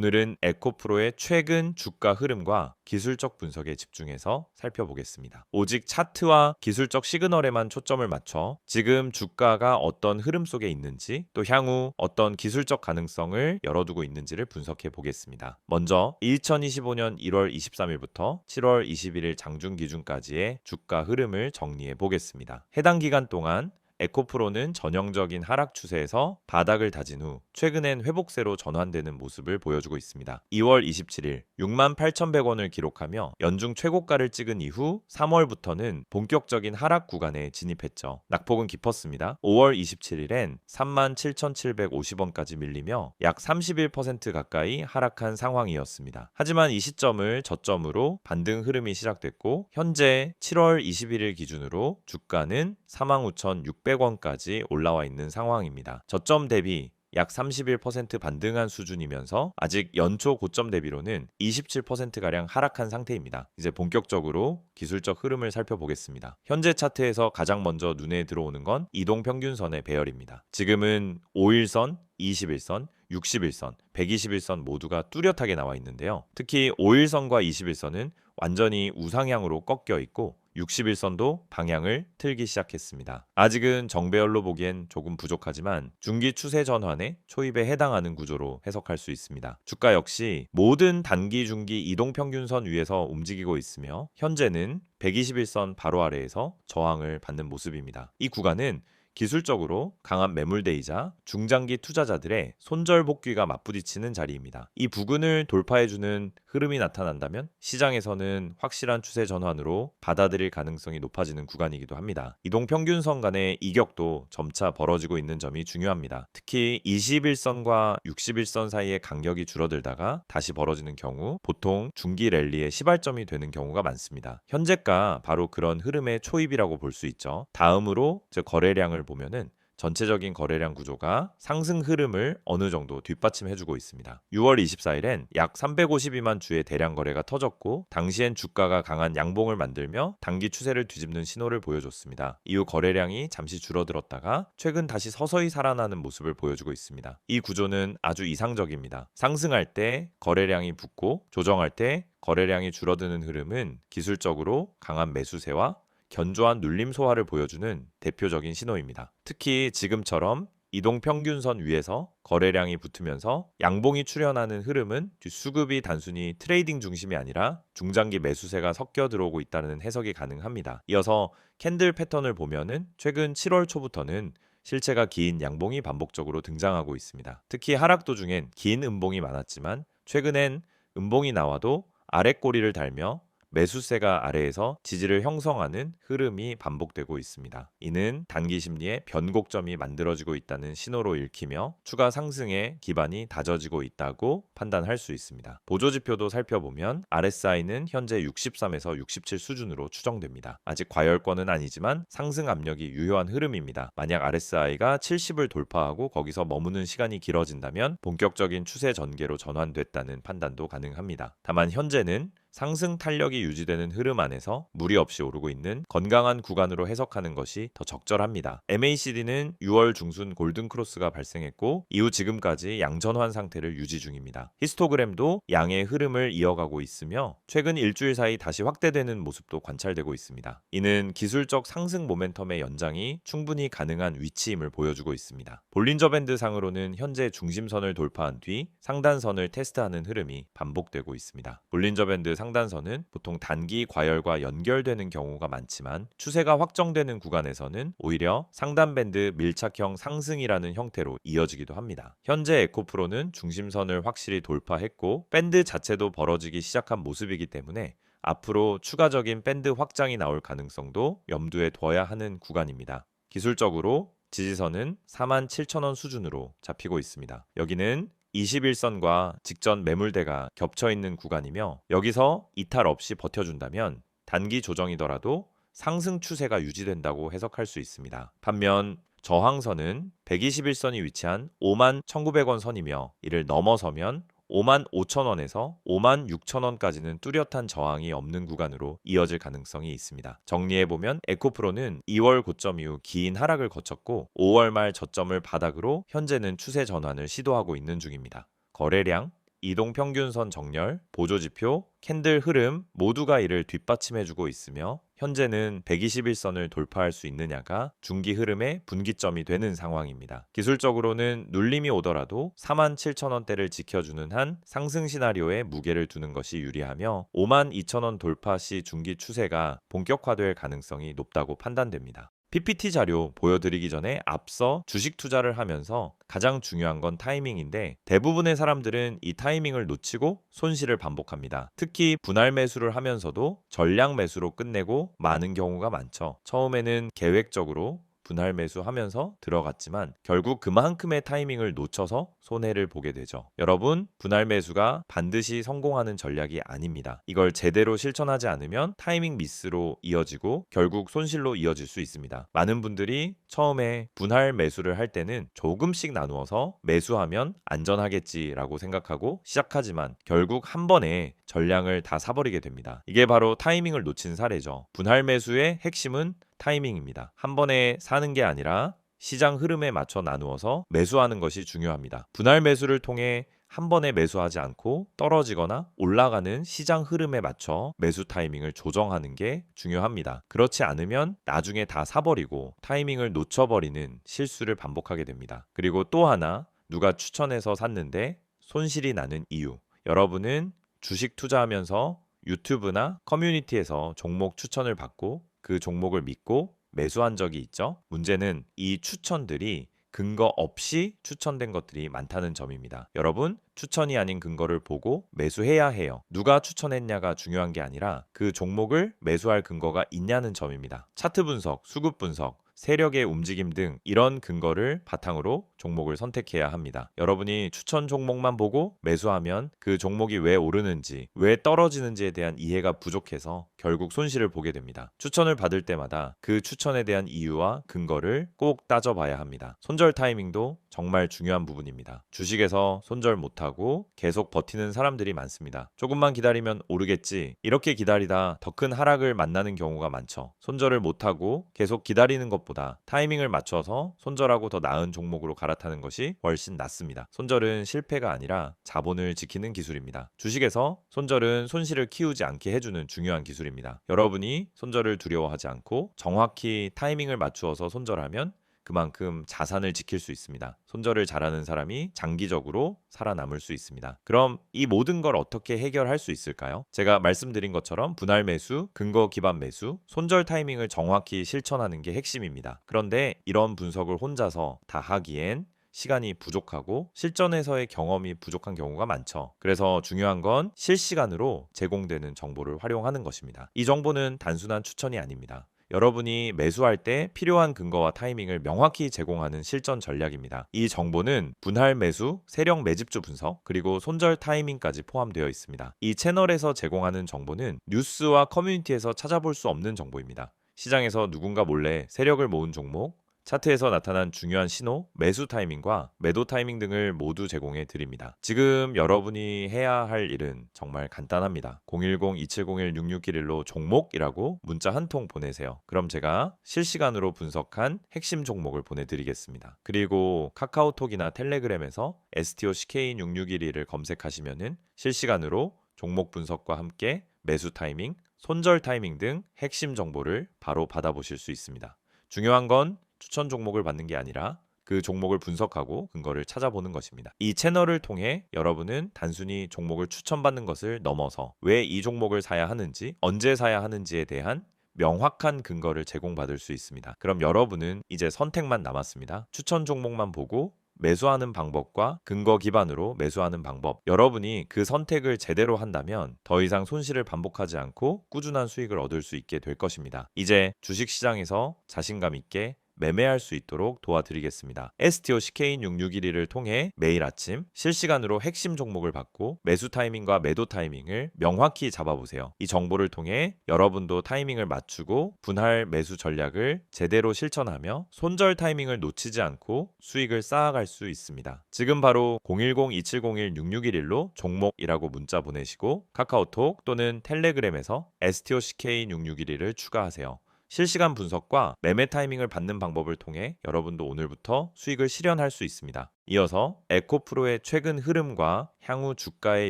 오늘은 에코프로의 최근 주가 흐름과 기술적 분석에 집중해서 살펴보겠습니다. 오직 차트와 기술적 시그널에만 초점을 맞춰 지금 주가가 어떤 흐름 속에 있는지 또 향후 어떤 기술적 가능성을 열어두고 있는지를 분석해 보겠습니다. 먼저 2025년 1월 23일부터 7월 21일 장중 기준까지의 주가 흐름을 정리해 보겠습니다. 해당 기간 동안 에코프로는 전형적인 하락 추세에서 바닥을 다진 후 최근엔 회복세로 전환되는 모습을 보여주고 있습니다. 2월 27일 68,100원을 기록하며 연중 최고가를 찍은 이후 3월부터는 본격적인 하락 구간에 진입했죠. 낙폭은 깊었습니다. 5월 27일엔 37,750원까지 밀리며 약 31% 가까이 하락한 상황이었습니다. 하지만 이 시점을 저점으로 반등 흐름이 시작됐고 현재 7월 21일 기준으로 주가는 45,600원까지 올라와 있는 상황입니다. 저점 대비 약 31% 반등한 수준이면서 아직 연초 고점 대비로는 27%가량 하락한 상태입니다. 이제 본격적으로 기술적 흐름을 살펴보겠습니다. 현재 차트에서 가장 먼저 눈에 들어오는 건 이동평균선의 배열입니다. 지금은 5일선, 21선, 61선, 121선 모두가 뚜렷하게 나와 있는데요. 특히 5일선과 21선은 완전히 우상향으로 꺾여 있고 61선도 방향을 틀기 시작했습니다. 아직은 정배열로 보기엔 조금 부족하지만 중기 추세 전환의 초입에 해당하는 구조로 해석할 수 있습니다. 주가 역시 모든 단기 중기 이동평균선 위에서 움직이고 있으며 현재는 121선 바로 아래에서 저항을 받는 모습입니다. 이 구간은 기술적으로 강한 매물대이자 중장기 투자자들의 손절복귀가 맞부딪히는 자리입니다. 이 부근을 돌파해주는 흐름이 나타난다면 시장에서는 확실한 추세 전환으로 받아들일 가능성이 높아지는 구간이기도 합니다. 이동평균선 간의 이격도 점차 벌어지고 있는 점이 중요합니다. 특히 21선과 61선 사이의 간격이 줄어들다가 다시 벌어지는 경우 보통 중기 랠리의 시발점이 되는 경우가 많습니다. 현재가 바로 그런 흐름의 초입이라고 볼 수 있죠. 다음으로 거래량을 보면은 전체적인 거래량 구조가 상승 흐름을 어느 정도 뒷받침해주고 있습니다. 6월 24일엔 약 352만 주의 대량 거래가 터졌고 당시엔 주가가 강한 양봉을 만들며 단기 추세를 뒤집는 신호를 보여줬습니다. 이후 거래량이 잠시 줄어들었다가 최근 다시 서서히 살아나는 모습을 보여주고 있습니다. 이 구조는 아주 이상적입니다. 상승할 때 거래량이 붙고 조정할 때 거래량이 줄어드는 흐름은 기술적으로 강한 매수세와 견조한 눌림 소화를 보여주는 대표적인 신호입니다. 특히 지금처럼 이동평균선 위에서 거래량이 붙으면서 양봉이 출현하는 흐름은 수급이 단순히 트레이딩 중심이 아니라 중장기 매수세가 섞여 들어오고 있다는 해석이 가능합니다. 이어서 캔들 패턴을 보면은 최근 7월 초부터는 실체가 긴 양봉이 반복적으로 등장하고 있습니다. 특히 하락 도중엔 긴 음봉이 많았지만 최근엔 음봉이 나와도 아랫꼬리를 달며 매수세가 아래에서 지지를 형성하는 흐름이 반복되고 있습니다. 이는 단기 심리의 변곡점이 만들어지고 있다는 신호로 읽히며 추가 상승의 기반이 다져지고 있다고 판단할 수 있습니다. 보조지표도 살펴보면 RSI는 현재 63에서 67 수준으로 추정됩니다. 아직 과열권은 아니지만 상승 압력이 유효한 흐름입니다. 만약 RSI가 70을 돌파하고 거기서 머무는 시간이 길어진다면 본격적인 추세 전개로 전환됐다는 판단도 가능합니다. 다만 현재는 상승 탄력이 유지되는 흐름 안에서 무리 없이 오르고 있는 건강한 구간으로 해석하는 것이 더 적절합니다. MACD는 6월 중순 골든 크로스가 발생했고 이후 지금까지 양전환 상태를 유지 중입니다. 히스토그램도 양의 흐름을 이어가고 있으며 최근 일주일 사이 다시 확대되는 모습도 관찰되고 있습니다. 이는 기술적 상승 모멘텀의 연장이 충분히 가능한 위치임을 보여주고 있습니다. 볼린저 밴드 상으로는 현재 중심선을 돌파한 뒤 상단선을 테스트하는 흐름이 반복되고 있습니다. 볼린저 밴드 상단선은 보통 단기 과열과 연결되는 경우가 많지만 추세가 확정되는 구간에서는 오히려 상단 밴드 밀착형 상승이라는 형태로 이어지기도 합니다. 현재 에코프로는 중심선을 확실히 돌파했고 밴드 자체도 벌어지기 시작한 모습이기 때문에 앞으로 추가적인 밴드 확장이 나올 가능성도 염두에 둬야 하는 구간입니다. 기술적으로 지지선은 47,000원 수준으로 잡히고 있습니다. 여기는 21선과 직전 매물대가 겹쳐있는 구간이며 여기서 이탈 없이 버텨준다면 단기 조정이더라도 상승 추세가 유지된다고 해석할 수 있습니다. 반면 저항선은 121선이 위치한 51,900원 선이며 이를 넘어서면 55,000원에서 56,000원까지는 뚜렷한 저항이 없는 구간으로 이어질 가능성이 있습니다. 정리해보면 에코프로는 2월 고점 이후 긴 하락을 거쳤고 5월 말 저점을 바닥으로 현재는 추세 전환을 시도하고 있는 중입니다. 거래량, 이동평균선 정렬, 보조지표, 캔들 흐름 모두가 이를 뒷받침해주고 있으며 현재는 121선을 돌파할 수 있느냐가 중기 흐름의 분기점이 되는 상황입니다. 기술적으로는 눌림이 오더라도 47,000원대를 지켜주는 한 상승 시나리오에 무게를 두는 것이 유리하며 52,000원 돌파 시 중기 추세가 본격화될 가능성이 높다고 판단됩니다. PPT 자료 보여드리기 전에 앞서 주식 투자를 하면서 가장 중요한 건 타이밍인데 대부분의 사람들은 이 타이밍을 놓치고 손실을 반복합니다. 특히 분할 매수를 하면서도 전량 매수로 끝내고 마는 경우가 많죠. 처음에는 계획적으로 분할 매수하면서 들어갔지만 결국 그만큼의 타이밍을 놓쳐서 손해를 보게 되죠. 여러분, 분할 매수가 반드시 성공하는 전략이 아닙니다. 이걸 제대로 실천하지 않으면 타이밍 미스로 이어지고 결국 손실로 이어질 수 있습니다. 많은 분들이 처음에 분할 매수를 할 때는 조금씩 나누어서 매수하면 안전하겠지라고 생각하고 시작하지만 결국 한 번에 전량을 다 사버리게 됩니다. 이게 바로 타이밍을 놓친 사례죠. 분할 매수의 핵심은 타이밍입니다. 한 번에 사는 게 아니라 시장 흐름에 맞춰 나누어서 매수하는 것이 중요합니다. 분할 매수를 통해 한 번에 매수하지 않고 떨어지거나 올라가는 시장 흐름에 맞춰 매수 타이밍을 조정하는 게 중요합니다. 그렇지 않으면 나중에 다 사버리고 타이밍을 놓쳐버리는 실수를 반복하게 됩니다. 그리고 또 하나, 누가 추천해서 샀는데 손실이 나는 이유. 여러분은 주식 투자하면서 유튜브나 커뮤니티에서 종목 추천을 받고 그 종목을 믿고 매수한 적이 있죠. 문제는 이 추천들이 근거 없이 추천된 것들이 많다는 점입니다. 여러분, 추천이 아닌 근거를 보고 매수해야 해요. 누가 추천했냐가 중요한 게 아니라 그 종목을 매수할 근거가 있냐는 점입니다. 차트 분석, 수급 분석, 세력의 움직임 등 이런 근거를 바탕으로 종목을 선택해야 합니다. 여러분이 추천 종목만 보고 매수하면 그 종목이 왜 오르는지, 왜 떨어지는지에 대한 이해가 부족해서 결국 손실을 보게 됩니다. 추천을 받을 때마다 그 추천에 대한 이유와 근거를 꼭 따져봐야 합니다. 손절 타이밍도 정말 중요한 부분입니다. 주식에서 손절 못하고 계속 버티는 사람들이 많습니다. 조금만 기다리면 오르겠지. 이렇게 기다리다 더 큰 하락을 만나는 경우가 많죠. 손절을 못하고 계속 기다리는 것보다 타이밍을 맞춰서 손절하고 더 나은 종목으로 갈아타는 것이 훨씬 낫습니다. 손절은 실패가 아니라 자본을 지키는 기술입니다. 주식에서 손절은 손실을 키우지 않게 해주는 중요한 기술입니다. 여러분이 손절을 두려워하지 않고 정확히 타이밍을 맞추어서 손절하면 그만큼 자산을 지킬 수 있습니다. 손절을 잘하는 사람이 장기적으로 살아남을 수 있습니다. 그럼 이 모든 걸 어떻게 해결할 수 있을까요? 제가 말씀드린 것처럼 분할 매수, 근거 기반 매수, 손절 타이밍을 정확히 실천하는 게 핵심입니다. 그런데 이런 분석을 혼자서 다 하기엔 시간이 부족하고 실전에서의 경험이 부족한 경우가 많죠. 그래서 중요한 건 실시간으로 제공되는 정보를 활용하는 것입니다. 이 정보는 단순한 추천이 아닙니다. 여러분이 매수할 때 필요한 근거와 타이밍을 명확히 제공하는 실전 전략입니다. 이 정보는 분할 매수, 세력 매집주 분석, 그리고 손절 타이밍까지 포함되어 있습니다. 이 채널에서 제공하는 정보는 뉴스와 커뮤니티에서 찾아볼 수 없는 정보입니다. 시장에서 누군가 몰래 세력을 모은 종목, 차트에서 나타난 중요한 신호, 매수 타이밍과 매도 타이밍 등을 모두 제공해 드립니다. 지금 여러분이 해야 할 일은 정말 간단합니다. 010-2701-6611로 종목이라고 문자 한 통 보내세요. 그럼 제가 실시간으로 분석한 핵심 종목을 보내드리겠습니다. 그리고 카카오톡이나 텔레그램에서 STOCK661을 검색하시면은 실시간으로 종목 분석과 함께 매수 타이밍, 손절 타이밍 등 핵심 정보를 바로 받아보실 수 있습니다. 중요한 건 추천 종목을 받는 게 아니라 그 종목을 분석하고 근거를 찾아보는 것입니다. 이 채널을 통해 여러분은 단순히 종목을 추천받는 것을 넘어서 왜 이 종목을 사야 하는지, 언제 사야 하는지에 대한 명확한 근거를 제공받을 수 있습니다. 그럼 여러분은 이제 선택만 남았습니다. 추천 종목만 보고 매수하는 방법과 근거 기반으로 매수하는 방법. 여러분이 그 선택을 제대로 한다면 더 이상 손실을 반복하지 않고 꾸준한 수익을 얻을 수 있게 될 것입니다. 이제 주식시장에서 자신감 있게 매매할 수 있도록 도와드리겠습니다. STOCK661을 통해 매일 아침 실시간으로 핵심 종목을 받고 매수 타이밍과 매도 타이밍을 명확히 잡아보세요. 이 정보를 통해 여러분도 타이밍을 맞추고 분할 매수 전략을 제대로 실천하며 손절 타이밍을 놓치지 않고 수익을 쌓아갈 수 있습니다. 지금 바로 010-2701-6611로 종목이라고 문자 보내시고 카카오톡 또는 텔레그램에서 STOCK661을 추가하세요. 실시간 분석과 매매 타이밍을 받는 방법을 통해 여러분도 오늘부터 수익을 실현할 수 있습니다. 이어서 에코프로의 최근 흐름과 향후 주가에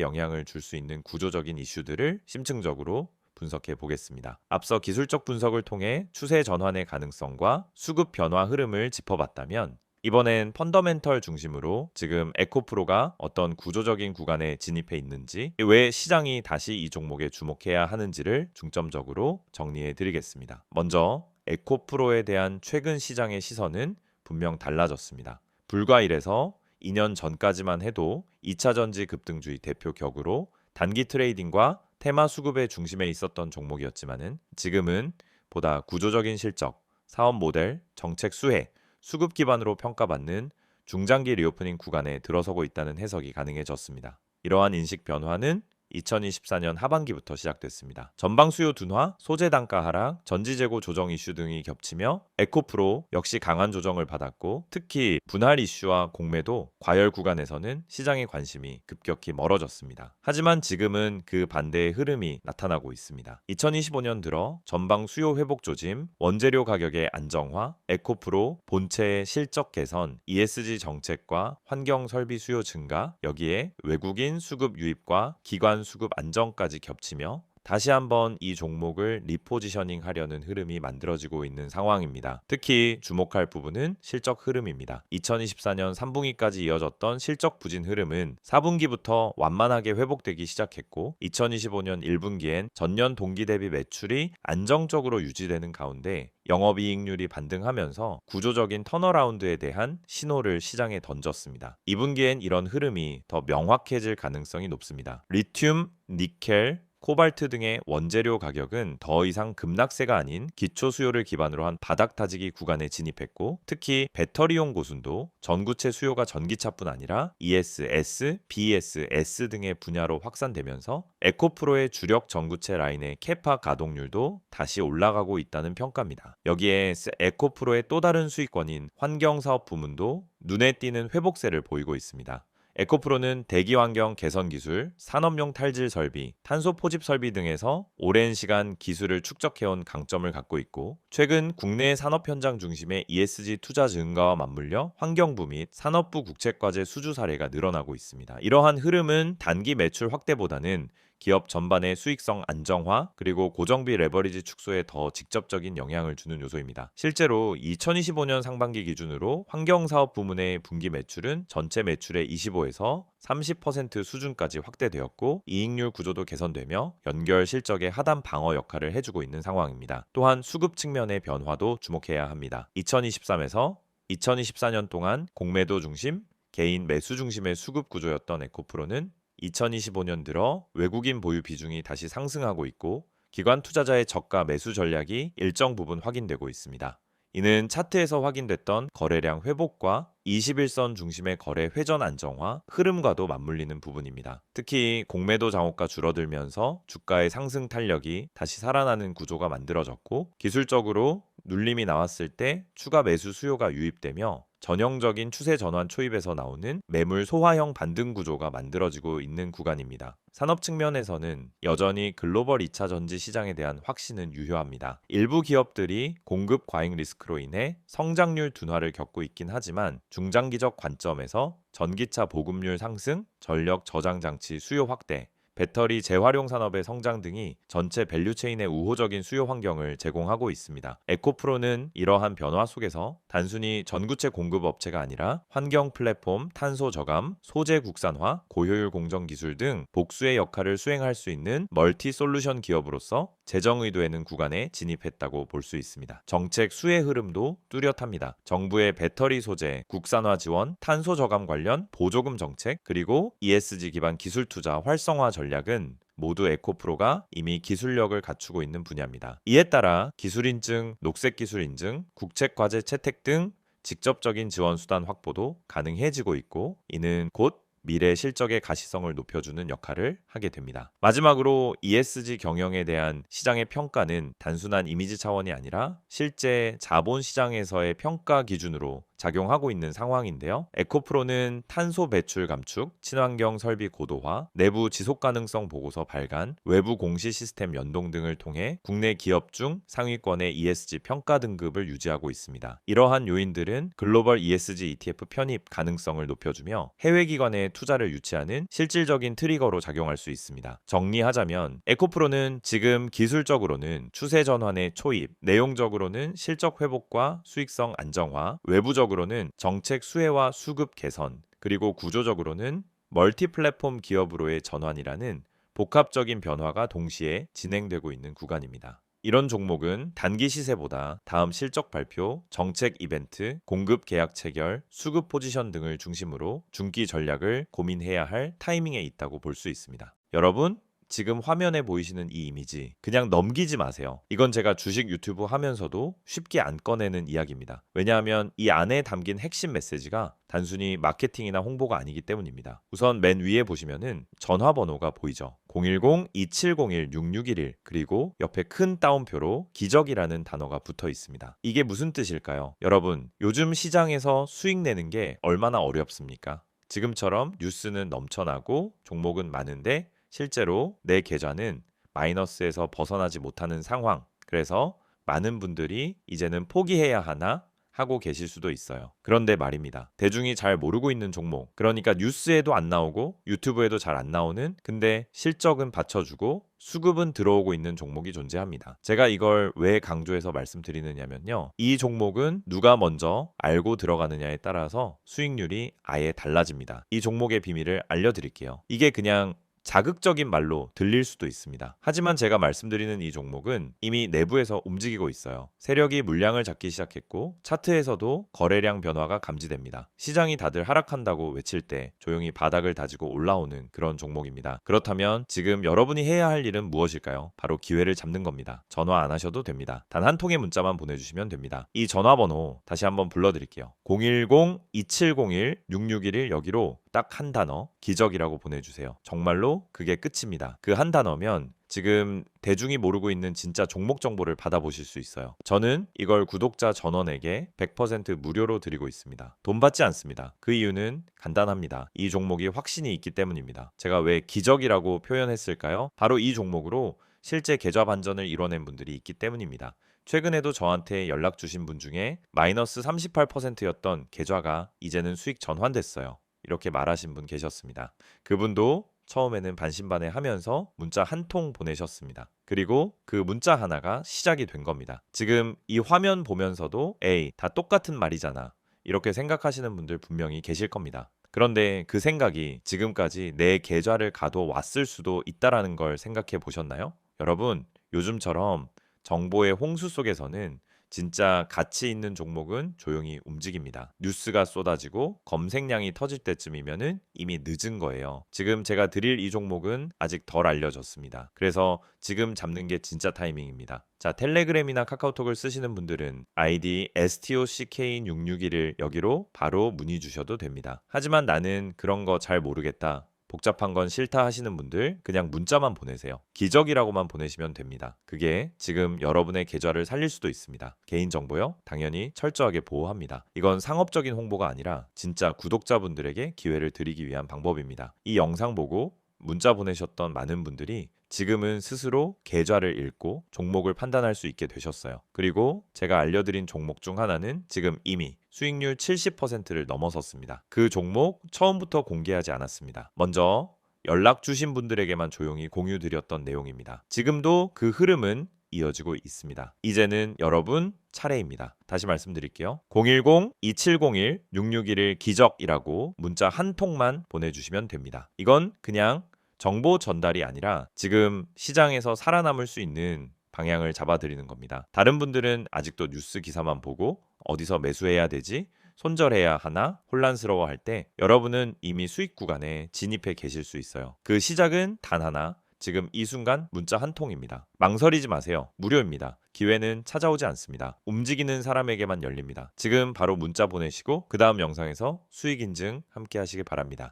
영향을 줄 수 있는 구조적인 이슈들을 심층적으로 분석해 보겠습니다. 앞서 기술적 분석을 통해 추세 전환의 가능성과 수급 변화 흐름을 짚어봤다면 이번엔 펀더멘털 중심으로 지금 에코프로가 어떤 구조적인 구간에 진입해 있는지, 왜 시장이 다시 이 종목에 주목해야 하는지를 중점적으로 정리해 드리겠습니다. 먼저 에코프로에 대한 최근 시장의 시선은 분명 달라졌습니다. 불과 1에서 2년 전까지만 해도 2차전지 급등주의 대표 격으로 단기 트레이딩과 테마 수급의 중심에 있었던 종목이었지만은 지금은 보다 구조적인 실적, 사업 모델, 정책 수혜, 수급 기반으로 평가받는 중장기 리오프닝 구간에 들어서고 있다는 해석이 가능해졌습니다. 이러한 인식 변화는 2024년 하반기부터 시작됐습니다. 전방 수요 둔화, 소재 단가 하락, 전지 재고 조정 이슈 등이 겹치며 에코프로 역시 강한 조정을 받았고, 특히 분할 이슈와 공매도 과열 구간에서는 시장의 관심이 급격히 멀어졌습니다. 하지만 지금은 그 반대의 흐름이 나타나고 있습니다. 2025년 들어 전방 수요 회복 조짐, 원재료 가격의 안정화, 에코프로 본체의 실적 개선, ESG 정책과 환경 설비 수요 증가, 여기에 외국인 수급 유입과 기관 수급 안정까지 겹치며 다시 한번 이 종목을 리포지셔닝 하려는 흐름이 만들어지고 있는 상황입니다. 특히 주목할 부분은 실적 흐름입니다. 2024년 3분기까지 이어졌던 실적 부진 흐름은 4분기부터 완만하게 회복되기 시작했고, 2025년 1분기엔 전년 동기 대비 매출이 안정적으로 유지되는 가운데 영업이익률이 반등하면서 구조적인 턴어라운드에 대한 신호를 시장에 던졌습니다. 2분기엔 이런 흐름이 더 명확해질 가능성이 높습니다. 리튬, 니켈, 코발트 등의 원재료 가격은 더 이상 급락세가 아닌 기초 수요를 기반으로 한 바닥 다지기 구간에 진입했고, 특히 배터리용 고순도 전구체 수요가 전기차뿐 아니라 ESS, BES, S 등의 분야로 확산되면서 에코프로의 주력 전구체 라인의 캐파 가동률도 다시 올라가고 있다는 평가입니다. 여기에 에코프로의 또 다른 수익권인 환경사업 부문도 눈에 띄는 회복세를 보이고 있습니다. 에코프로는 대기환경 개선 기술, 산업용 탈질 설비, 탄소 포집 설비 등에서 오랜 시간 기술을 축적해온 강점을 갖고 있고, 최근 국내 산업 현장 중심의 ESG 투자 증가와 맞물려 환경부 및 산업부 국책과제 수주 사례가 늘어나고 있습니다. 이러한 흐름은 단기 매출 확대보다는 기업 전반의 수익성 안정화, 그리고 고정비 레버리지 축소에 더 직접적인 영향을 주는 요소입니다. 실제로 2025년 상반기 기준으로 환경사업 부문의 분기 매출은 전체 매출의 25에서 30% 수준까지 확대되었고, 이익률 구조도 개선되며 연결 실적의 하단 방어 역할을 해주고 있는 상황입니다. 또한 수급 측면의 변화도 주목해야 합니다. 2023에서 2024년 동안 공매도 중심, 개인 매수 중심의 수급 구조였던 에코프로는 2025년 들어 외국인 보유 비중이 다시 상승하고 있고, 기관 투자자의 저가 매수 전략이 일정 부분 확인되고 있습니다. 이는 차트에서 확인됐던 거래량 회복과 21선 중심의 거래 회전 안정화 흐름과도 맞물리는 부분입니다. 특히 공매도 장호가 줄어들면서 주가의 상승 탄력이 다시 살아나는 구조가 만들어졌고, 기술적으로 눌림이 나왔을 때 추가 매수 수요가 유입되며 전형적인 추세 전환 초입에서 나오는 매물 소화형 반등 구조가 만들어지고 있는 구간입니다. 산업 측면에서는 여전히 글로벌 2차 전지 시장에 대한 확신은 유효합니다. 일부 기업들이 공급 과잉 리스크로 인해 성장률 둔화를 겪고 있긴 하지만 중장기적 관점에서 전기차 보급률 상승, 전력 저장 장치 수요 확대, 배터리 재활용 산업의 성장 등이 전체 밸류체인의 우호적인 수요 환경을 제공하고 있습니다. 에코프로는 이러한 변화 속에서 단순히 전구체 공급 업체가 아니라 환경 플랫폼, 탄소 저감, 소재 국산화, 고효율 공정 기술 등 복수의 역할을 수행할 수 있는 멀티 솔루션 기업으로서 재정 의도에는 구간에 진입했다고 볼 수 있습니다. 정책 수혜 흐름도 뚜렷합니다. 정부의 배터리 소재, 국산화 지원, 탄소 저감 관련 보조금 정책, 그리고 ESG 기반 기술 투자 활성화 전략은 모두 에코프로가 이미 기술력을 갖추고 있는 분야입니다. 이에 따라 기술 인증, 녹색 기술 인증, 국책 과제 채택 등 직접적인 지원 수단 확보도 가능해지고 있고, 이는 곧 미래 실적의 가시성을 높여주는 역할을 하게 됩니다. 마지막으로 ESG 경영에 대한 시장의 평가는 단순한 이미지 차원이 아니라 실제 자본 시장에서의 평가 기준으로 작용하고 있는 상황인데요. 에코프로는 탄소 배출 감축, 친환경 설비 고도화, 내부 지속 가능성 보고서 발간, 외부 공시 시스템 연동 등을 통해 국내 기업 중 상위권의 ESG 평가 등급을 유지하고 있습니다. 이러한 요인들은 글로벌 ESG ETF 편입 가능성을 높여주며 해외 기관에 투자를 유치하는 실질적인 트리거로 작용할 수 있습니다. 정리하자면 에코프로는 지금 기술적으로는 추세 전환의 초입, 내용적으로는 실적 회복과 수익성 안정화, 외부적으로는 정책 수혜와 수급 개선, 그리고 구조적으로는 멀티 플랫폼 기업으로의 전환이라는 복합적인 변화가 동시에 진행되고 있는 구간입니다. 이런 종목은 단기 시세보다 다음 실적 발표, 정책 이벤트, 공급 계약 체결, 수급 포지션 등을 중심으로 중기 전략을 고민해야 할 타이밍에 있다고 볼 수 있습니다. 여러분, 지금 화면에 보이시는 이 이미지 그냥 넘기지 마세요. 이건 제가 주식 유튜브 하면서도 쉽게 안 꺼내는 이야기입니다. 왜냐하면 이 안에 담긴 핵심 메시지가 단순히 마케팅이나 홍보가 아니기 때문입니다. 우선 맨 위에 보시면은 전화번호가 보이죠. 010-2701-6611 그리고 옆에 큰 따옴표로 기적이라는 단어가 붙어 있습니다. 이게 무슨 뜻일까요? 여러분, 요즘 시장에서 수익 내는 게 얼마나 어렵습니까? 지금처럼 뉴스는 넘쳐나고 종목은 많은데 실제로 내 계좌는 마이너스에서 벗어나지 못하는 상황. 그래서 많은 분들이 이제는 포기해야 하나 하고 계실 수도 있어요. 그런데 말입니다. 대중이 잘 모르고 있는 종목, 그러니까 뉴스에도 안 나오고 유튜브에도 잘 안 나오는, 근데 실적은 받쳐주고 수급은 들어오고 있는 종목이 존재합니다. 제가 이걸 왜 강조해서 말씀드리느냐면요. 이 종목은 누가 먼저 알고 들어가느냐에 따라서 수익률이 아예 달라집니다. 이 종목의 비밀을 알려드릴게요. 이게 그냥 자극적인 말로 들릴 수도 있습니다. 하지만 제가 말씀드리는 이 종목은 이미 내부에서 움직이고 있어요. 세력이 물량을 잡기 시작했고 차트에서도 거래량 변화가 감지됩니다. 시장이 다들 하락한다고 외칠 때 조용히 바닥을 다지고 올라오는 그런 종목입니다. 그렇다면 지금 여러분이 해야 할 일은 무엇일까요? 바로 기회를 잡는 겁니다. 전화 안 하셔도 됩니다. 단 한 통의 문자만 보내주시면 됩니다. 이 전화번호 다시 한번 불러드릴게요. 010-2701-6611 여기로 딱 한 단어 기적이라고 보내주세요. 정말로 그게 끝입니다. 그 한 단어면 지금 대중이 모르고 있는 진짜 종목 정보를 받아보실 수 있어요. 저는 이걸 구독자 전원에게 100% 무료로 드리고 있습니다. 돈 받지 않습니다. 그 이유는 간단합니다. 이 종목이 확신이 있기 때문입니다. 제가 왜 기적이라고 표현했을까요? 바로 이 종목으로 실제 계좌 반전을 이뤄낸 분들이 있기 때문입니다. 최근에도 저한테 연락 주신 분 중에 마이너스 38%였던 계좌가 이제는 수익 전환됐어요. 이렇게 말하신 분 계셨습니다. 그분도 처음에는 반신반의하면서 문자 한 통 보내셨습니다. 그리고 그 문자 하나가 시작이 된 겁니다. 지금 이 화면 보면서도 에이, 다 똑같은 말이잖아. 이렇게 생각하시는 분들 분명히 계실 겁니다. 그런데 그 생각이 지금까지 내 계좌를 가둬왔을 수도 있다라는 걸 생각해 보셨나요? 여러분, 요즘처럼 정보의 홍수 속에서는 진짜 가치 있는 종목은 조용히 움직입니다. 뉴스가 쏟아지고 검색량이 터질 때쯤이면은 이미 늦은 거예요. 지금 제가 드릴 이 종목은 아직 덜 알려졌습니다. 그래서 지금 잡는 게 진짜 타이밍입니다. 자, 텔레그램이나 카카오톡을 쓰시는 분들은 아이디 STOCK661을 여기로 바로 문의 주셔도 됩니다. 하지만 나는 그런 거 잘 모르겠다. 복잡한 건 싫다 하시는 분들 그냥 문자만 보내세요. 기적이라고만 보내시면 됩니다. 그게 지금 여러분의 계좌를 살릴 수도 있습니다. 개인정보요? 당연히 철저하게 보호합니다. 이건 상업적인 홍보가 아니라 진짜 구독자분들에게 기회를 드리기 위한 방법입니다. 이 영상 보고 문자 보내셨던 많은 분들이 지금은 스스로 계좌를 읽고 종목을 판단할 수 있게 되셨어요. 그리고 제가 알려드린 종목 중 하나는 지금 이미 수익률 70%를 넘어섰습니다. 그 종목 처음부터 공개하지 않았습니다. 먼저 연락 주신 분들에게만 조용히 공유드렸던 내용입니다. 지금도 그 흐름은 이어지고 있습니다. 이제는 여러분 차례입니다. 다시 말씀드릴게요. 010-2701-6611 기적이라고 문자 한 통만 보내주시면 됩니다. 이건 그냥 정보 전달이 아니라 지금 시장에서 살아남을 수 있는 방향을 잡아드리는 겁니다. 다른 분들은 아직도 뉴스 기사만 보고 어디서 매수해야 되지? 손절해야 하나? 혼란스러워할 때 여러분은 이미 수익 구간에 진입해 계실 수 있어요. 그 시작은 단 하나, 지금 이 순간 문자 한 통입니다. 망설이지 마세요. 무료입니다. 기회는 찾아오지 않습니다. 움직이는 사람에게만 열립니다. 지금 바로 문자 보내시고 그 다음 영상에서 수익 인증 함께 하시길 바랍니다.